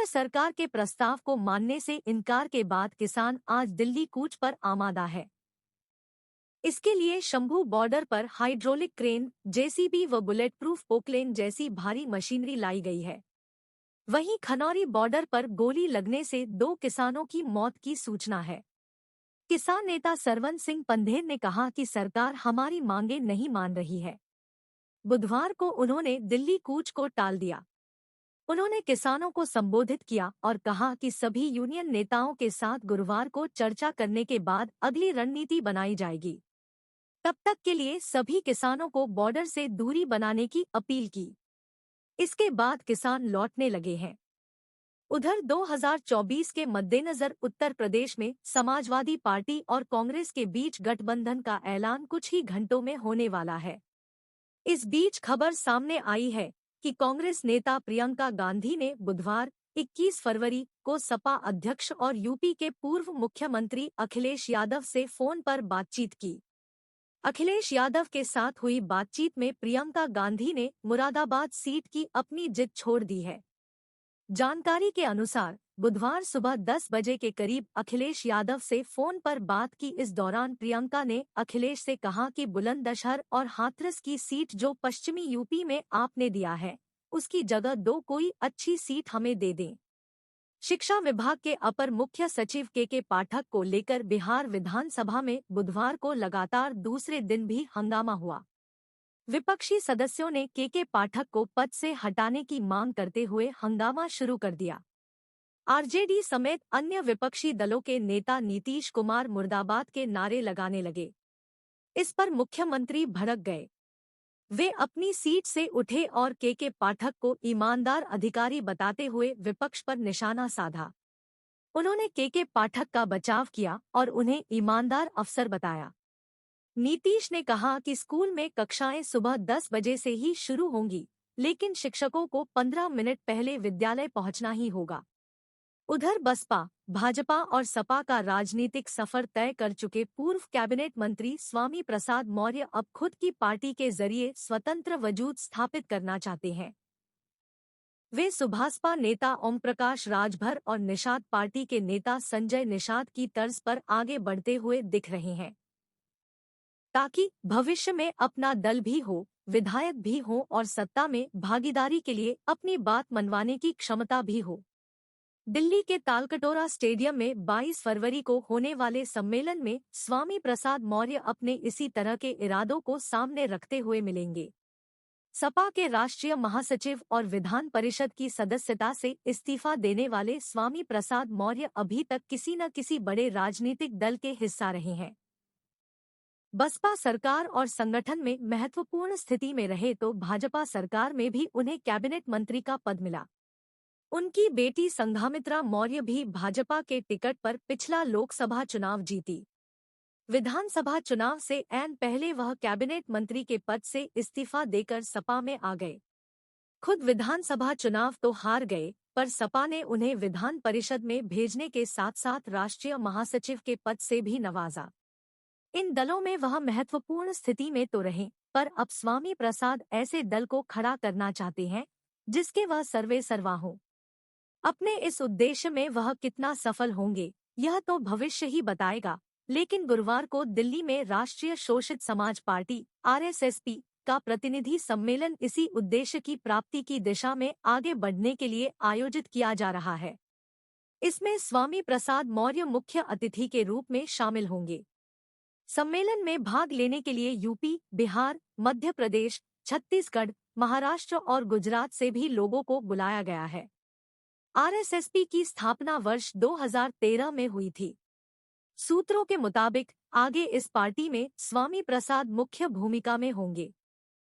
केंद्र सरकार के प्रस्ताव को मानने से इनकार के बाद किसान आज दिल्ली कूच पर आमादा है। इसके लिए शंभू बॉर्डर पर हाइड्रोलिक क्रेन, जेसीबी व बुलेट प्रूफ पोकलेन जैसी भारी मशीनरी लाई गई है। वहीं खनौरी बॉर्डर पर गोली लगने से 2 किसानों की मौत की सूचना है। किसान नेता सरवन सिंह पंधेर ने कहा कि सरकार हमारी मांगे नहीं मान रही है। बुधवार को उन्होंने दिल्ली कूच को टाल दिया। उन्होंने किसानों को संबोधित किया और कहा कि सभी यूनियन नेताओं के साथ गुरुवार को चर्चा करने के बाद अगली रणनीति बनाई जाएगी। तब तक के लिए सभी किसानों को बॉर्डर से दूरी बनाने की अपील की। इसके बाद किसान लौटने लगे हैं। उधर 2024 के मद्देनजर उत्तर प्रदेश में समाजवादी पार्टी और कांग्रेस के बीच गठबंधन का ऐलान कुछ ही घंटों में होने वाला है। इस बीच खबर सामने आई है कि कांग्रेस नेता प्रियंका गांधी ने बुधवार 21 फरवरी को सपा अध्यक्ष और यूपी के पूर्व मुख्यमंत्री अखिलेश यादव से फोन पर बातचीत की। अखिलेश यादव के साथ हुई बातचीत में प्रियंका गांधी ने मुरादाबाद सीट की अपनी जिद छोड़ दी है। जानकारी के अनुसार बुधवार सुबह 10 बजे के करीब अखिलेश यादव से फोन पर बात की। इस दौरान प्रियंका ने अखिलेश से कहा कि बुलंदशहर और हाथरस की सीट जो पश्चिमी यूपी में आपने दिया है, उसकी जगह 2 कोई अच्छी सीट हमें दे दें। शिक्षा विभाग के अपर मुख्य सचिव के पाठक को लेकर बिहार विधानसभा में बुधवार को लगातार दूसरे दिन भी हंगामा हुआ। विपक्षी सदस्यों ने के पाठक को पद से हटाने की मांग करते हुए हंगामा शुरू कर दिया। आरजेडी समेत अन्य विपक्षी दलों के नेता नीतीश कुमार मुर्दाबाद के नारे लगाने लगे। इस पर मुख्यमंत्री भड़क गए। वे अपनी सीट से उठे और के पाठक को ईमानदार अधिकारी बताते हुए विपक्ष पर निशाना साधा। उन्होंने के पाठक का बचाव किया और उन्हें ईमानदार अफसर बताया। नीतीश ने कहा कि स्कूल में कक्षाएं सुबह 10 बजे से ही शुरू होंगी, लेकिन शिक्षकों को 15 मिनट पहले विद्यालय पहुंचना ही होगा। उधर बसपा, भाजपा और सपा का राजनीतिक सफर तय कर चुके पूर्व कैबिनेट मंत्री स्वामी प्रसाद मौर्य अब खुद की पार्टी के जरिए स्वतंत्र वजूद स्थापित करना चाहते हैं। वे सुभाषपा नेता ओम प्रकाश राजभर और निषाद पार्टी के नेता संजय निषाद की तर्ज पर आगे बढ़ते हुए दिख रहे हैं, ताकि भविष्य में अपना दल भी हो, विधायक भी हो और सत्ता में भागीदारी के लिए अपनी बात मनवाने की क्षमता भी हो। दिल्ली के तालकटोरा स्टेडियम में 22 फरवरी को होने वाले सम्मेलन में स्वामी प्रसाद मौर्य अपने इसी तरह के इरादों को सामने रखते हुए मिलेंगे। सपा के राष्ट्रीय महासचिव और विधान परिषद की सदस्यता से इस्तीफा देने वाले स्वामी प्रसाद मौर्य अभी तक किसी न किसी बड़े राजनीतिक दल के हिस्सा रहे हैं। बसपा सरकार और संगठन में महत्वपूर्ण स्थिति में रहे तो भाजपा सरकार में भी उन्हें कैबिनेट मंत्री का पद मिला। उनकी बेटी संघामित्रा मौर्य भी भाजपा के टिकट पर पिछला लोकसभा चुनाव जीती। विधानसभा चुनाव से ऐन पहले वह कैबिनेट मंत्री के पद से इस्तीफा देकर सपा में आ गए। खुद विधानसभा चुनाव तो हार गए, पर सपा ने उन्हें विधान परिषद में भेजने के साथ साथ राष्ट्रीय महासचिव के पद से भी नवाजा। इन दलों में वह महत्वपूर्ण स्थिति में तो रहे, पर अब स्वामी प्रसाद ऐसे दल को खड़ा करना चाहते हैं जिसके वह सर्वे सर्वा हो। अपने इस उद्देश्य में वह कितना सफल होंगे, यह तो भविष्य ही बताएगा। लेकिन गुरुवार को दिल्ली में राष्ट्रीय शोषित समाज पार्टी (RSSP) का प्रतिनिधि सम्मेलन इसी उद्देश्य की प्राप्ति की दिशा में आगे बढ़ने के लिए आयोजित किया जा रहा है। इसमें स्वामी प्रसाद मौर्य मुख्य अतिथि के रूप में शामिल होंगे। सम्मेलन में भाग लेने के लिए यूपी, बिहार, मध्य प्रदेश, छत्तीसगढ़, महाराष्ट्र और गुजरात से भी लोगों को बुलाया गया है। RSSP की स्थापना वर्ष 2013 में हुई थी। सूत्रों के मुताबिक आगे इस पार्टी में स्वामी प्रसाद मुख्य भूमिका में होंगे।